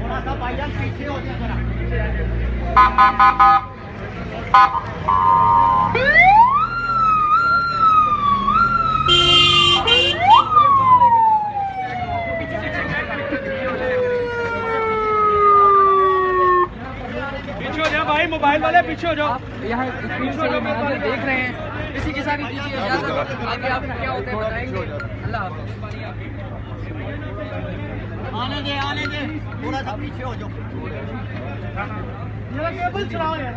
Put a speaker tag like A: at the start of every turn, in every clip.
A: थोड़ा सा भाईजान पीछे हो जाए जरा।
B: पीछे हो जाओ भाई, मोबाइल वाले पीछे हो जाओ।
C: यहाँ देख रहे हैं, किसी के साथ भी कीजिए इजाजत। आगे आपको क्या होता है बताएंगे। अल्लाह हाफ़िज़।
A: आने दे, थोड़ा सा पीछे हो जाओ।
B: मेरा केबल चलाओ यार।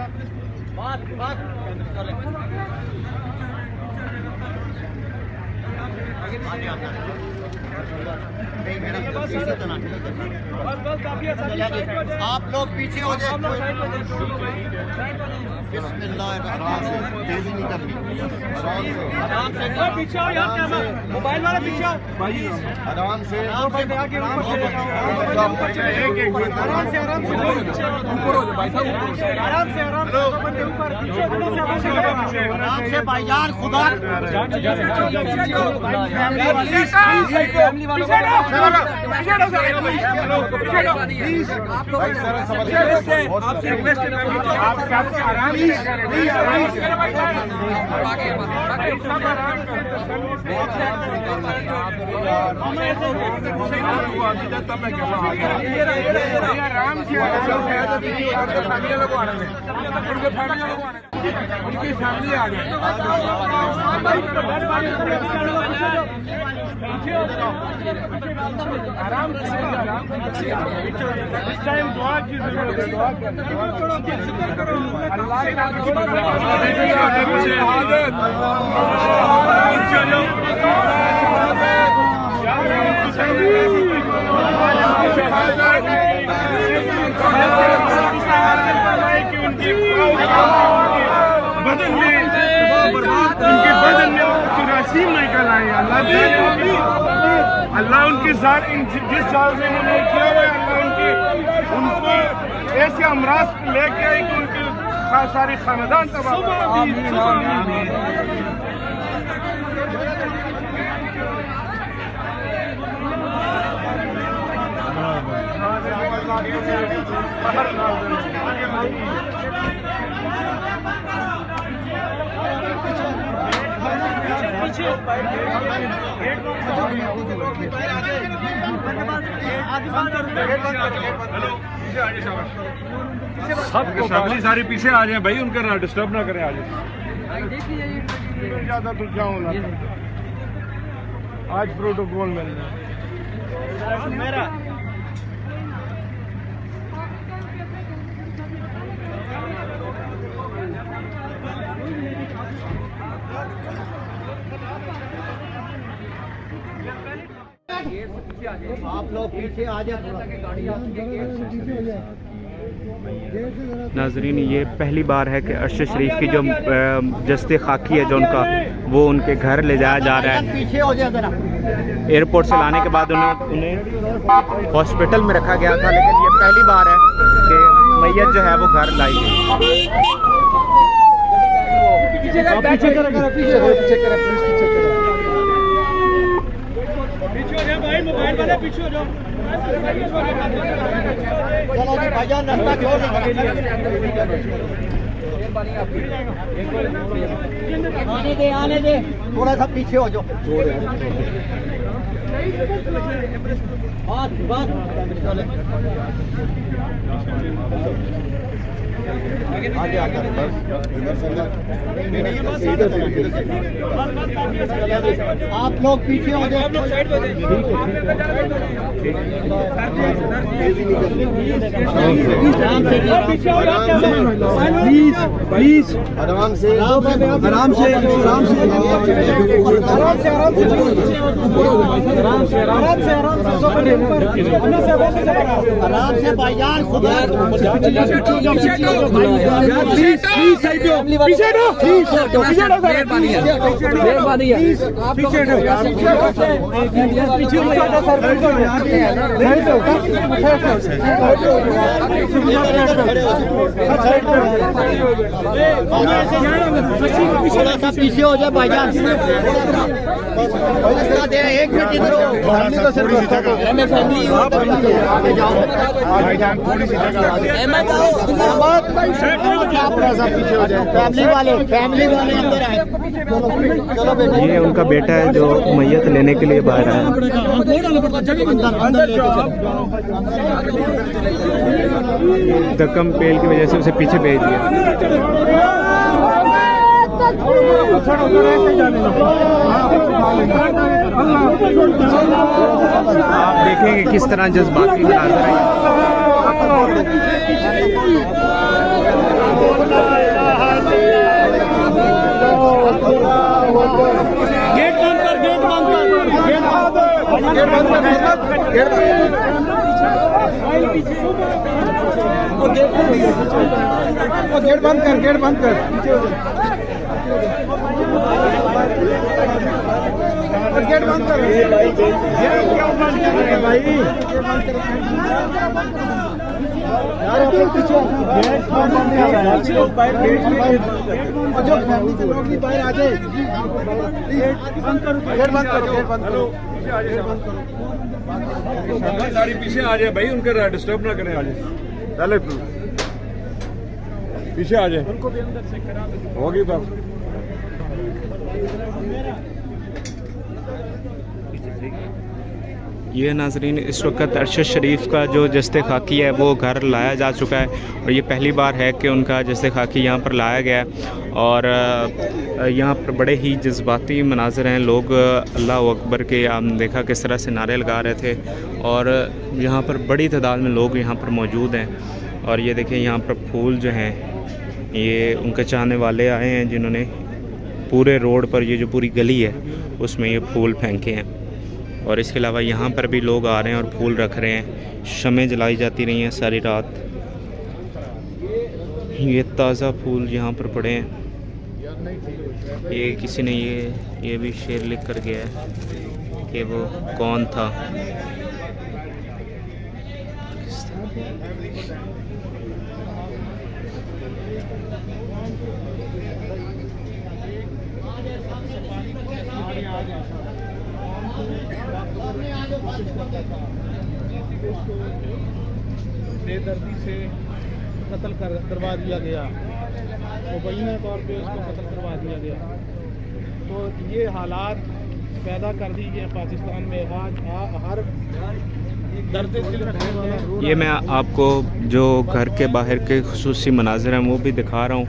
A: बात
B: बस काफी आसानी से
A: आप लोग पीछे हो जाए। तेजी नहीं करनी, आराम से
B: पीछे हो यार, कैमरा मोबाइल वाला पीछे हो
A: आराम से
B: आराम से ऊपर चले, आराम से ऊपर हो जाओ भाई साहब, आराम से ऊपर
A: आराम से भाईजान खुदा
B: आपसे रिक्वेस्ट है आप आराम से उनकी फैमिली आ गई। आराम से इस टाइम दुआ की जरूरत है। दुआ करो अल्लाह बदन में उनके बदन में जरासीम निकल आए। अल्लाह उनके साथ जिस साल से इन्होंने किया हुआ है, अल्लाह उनको ऐसे अमराज लेके आए कि उनके सारे खानदान तबाह। सबको फैमिली सारी पीछे आ जाए भाई, उनका ना डिस्टर्ब ना करें। आज ज्यादा तो क्या होना, आज प्रोटोकॉल मिल रहा है।
A: आप लोग पीछे आ जाए थोड़ा।
D: नाजरीन, ये पहली बार है कि अरशद शरीफ की जो जस्ते खाकी है जो उनका, वो उनके घर ले जाया जा रहा है।
A: पीछे हो जाए जरा।
D: एयरपोर्ट से लाने के बाद उन्हें हॉस्पिटल में रखा गया था, लेकिन ये पहली बार है कि मैयत जो है वो घर लाई गई।
B: भाई मोबाइल वाले पीछे हो जाओ।
A: चलो जी भाईजान, रास्ता छोड़ आने दे, थोड़ा सा पीछे हो जाओ। बस आगे आप लोग पीछे हो जाए। प्लीज आराम से भाईजान खुदा पीछे हो जाए भाईजान। एक मिनट इधर फैमिली वाले अंदर आए। चलो बेटा,
D: ये उनका बेटा है जो मैयत लेने के लिए बाहर आया। धक्कम पेल की वजह से उसे पीछे भेज दिया। आप देखेंगे किस तरह जज्बाती मनाज़र है।
A: गेट बंद कर, गेट बंद कर, गेट बंद कर, गेट बंद कर, गेट बंद कर, गेट बंद कर भाई, यार पीछे गेट जो फैमिली के लोग भी बाहर आ जाए। गेट बंद करो, गेट बंद करो, गेट बंद करो,
B: गाड़ी पीछे आ जाए भाई, उनके डिस्टर्ब ना करें। आ जाए पहले पीछे आ जाए, उनको भी अंदर से करा होगी बस।
D: ये नाजरीन इस वक्त अरशद शरीफ का जो जस्ते खाकी है वो घर लाया जा चुका है और ये पहली बार है कि उनका जस्ते खाकी यहाँ पर लाया गया है। और यहाँ पर बड़े ही जज्बाती मनाज़र हैं। लोग अल्लाह अकबर के आपने देखा किस तरह से नारे लगा रहे थे और यहाँ पर बड़ी तादाद में लोग यहाँ पर मौजूद हैं। और ये देखें यहाँ पर फूल जो हैं ये उनके चाहने वाले आए हैं जिन्होंने पूरे रोड पर, ये जो पूरी गली है उसमें ये फूल फेंके हैं। और इसके अलावा यहाँ पर भी लोग आ रहे हैं और फूल रख रहे हैं। शमें जलाई जाती रही हैं सारी रात। ये ताज़ा फूल यहाँ पर पड़े हैं। ये किसी ने ये भी शेर लिख कर गया है कि वो कौन था।
E: बेदर्दी से कत्ल करवा दिया गया, मुबैना तौर पे उसको कत्ल करवा दिया गया। तो ये हालात पैदा कर दी गए पाकिस्तान में। आज हर दर्द दिल रखने वाला
D: ये मैं आपको जो घर के बाहर के खुसूसी मनाज़र हैं वो भी दिखा रहा हूँ।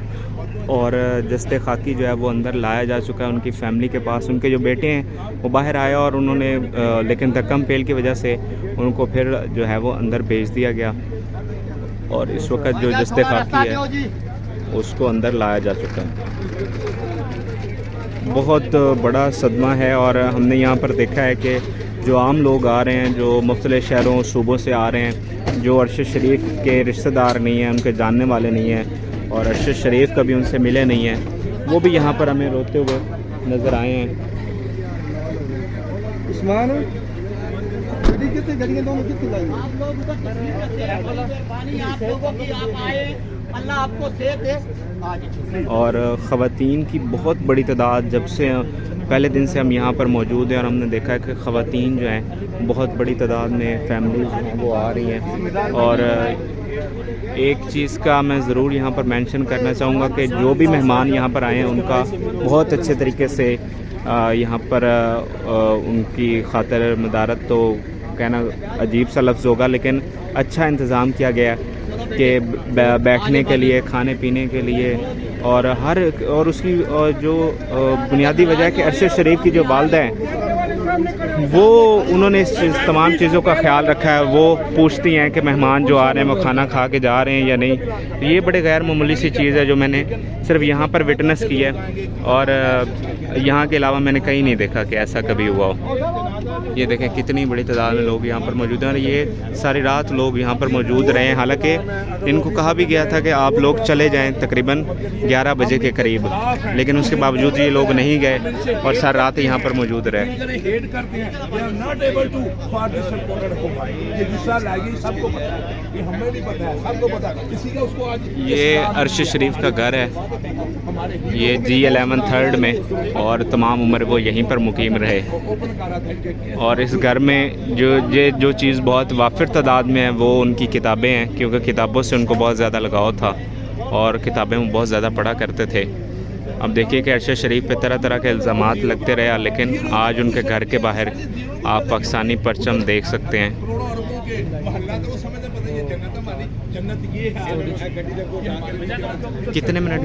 D: और जस्ते खाकी जो है वो अंदर लाया जा चुका है उनकी फ़ैमिली के पास। उनके जो बेटे हैं वो बाहर आए और उन्होंने लेकिन धक्कम पेल की वजह से उनको फिर जो है वो अंदर भेज दिया गया। और इस वक्त जो जस्ते खाकी है उसको अंदर लाया जा चुका है। बहुत बड़ा सदमा है। और हमने यहाँ पर देखा है कि जो आम लोग आ रहे हैं, जो मुख्तलिफ़ शहरों सूबों से आ रहे हैं, जो अरशद शरीफ के रिश्तेदार नहीं हैं, उनके जानने वाले नहीं हैं और अरशद शरीफ कभी उनसे मिले नहीं हैं, वो भी यहाँ पर हमें रोते हुए नज़र आए हैं।
A: उस्मान अल्लाह आपको सेहत दे।
D: और ख़वातीन की बहुत बड़ी तादाद, जब से पहले दिन से हम यहाँ पर मौजूद हैं और हमने देखा है कि ख़वातीन जो हैं बहुत बड़ी तादाद में फैमिलीज़ जो हैं वो आ रही हैं। और एक चीज़ का मैं ज़रूर यहाँ पर मेंशन करना चाहूँगा कि जो भी मेहमान यहाँ पर आए हैं उनका बहुत अच्छे तरीके से यहाँ पर उनकी खातिर मदारत, तो कहना अजीब सा लफ्ज़ होगा, लेकिन अच्छा इंतज़ाम किया गया कि बैठने के लिए, खाने पीने के लिए और उसकी जो बुनियादी वजह है कि अरशद शरीफ की जो वालदा हैं वो उन्होंने इस तमाम चीज़ों का ख्याल रखा है। वो पूछती हैं कि मेहमान जो आ रहे हैं वो खाना खा के जा रहे हैं या नहीं। ये बड़े गैर मामूली सी चीज़ है जो मैंने सिर्फ यहाँ पर विटनेस की है और यहाँ के अलावा मैंने कहीं नहीं देखा कि ऐसा कभी हुआ हो। ये देखें कितनी बड़ी तादाद में लोग यहाँ पर मौजूद हैं और ये सारी रात लोग यहाँ पर मौजूद रहे हैं। हालांकि इनको कहा भी गया था कि आप लोग चले जाएं तकरीबन 11 बजे के करीब, लेकिन उसके बावजूद ये लोग नहीं गए और सारी रात यहाँ पर मौजूद रहे।
F: करते हैं, they are not able to for this supported हो भाई। ये दूसरा लाएगी, सबको पता है, ये हमें नहीं पता है, सबको पता है, किसी का उसको आज
D: ये अर्श शरीफ का घर है, ये G11 3rd में, और तमाम उम्र वो यहीं पर मुकीम रहे।
F: ओपन कर रहा था
D: और इस घर में जो चीज़ बहुत वाफिर तादाद में है वो उनकी किताबें हैं, क्योंकि किताबों से उनको बहुत ज़्यादा लगाव था और किताबें वो बहुत ज़्यादा पढ़ा करते थे। अब देखिए कि अरशद शरीफ पे तरह तरह के इल्ज़ामात लगते रहे, लेकिन आज उनके घर के बाहर आप पाकिस्तानी परचम देख सकते हैं।
F: करोड़ों अरबों के मोहल्ला तो वो समझ पता ये जन्नत हमारी, जन्नत ये है।
D: कितने मिनट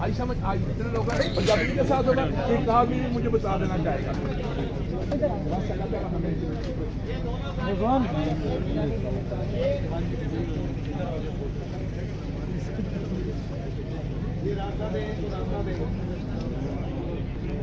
F: आई समझ आज इतने लोग हैं, पंजाबी के साथ होगा, एक आदमी मुझे बता देना चाहेगा।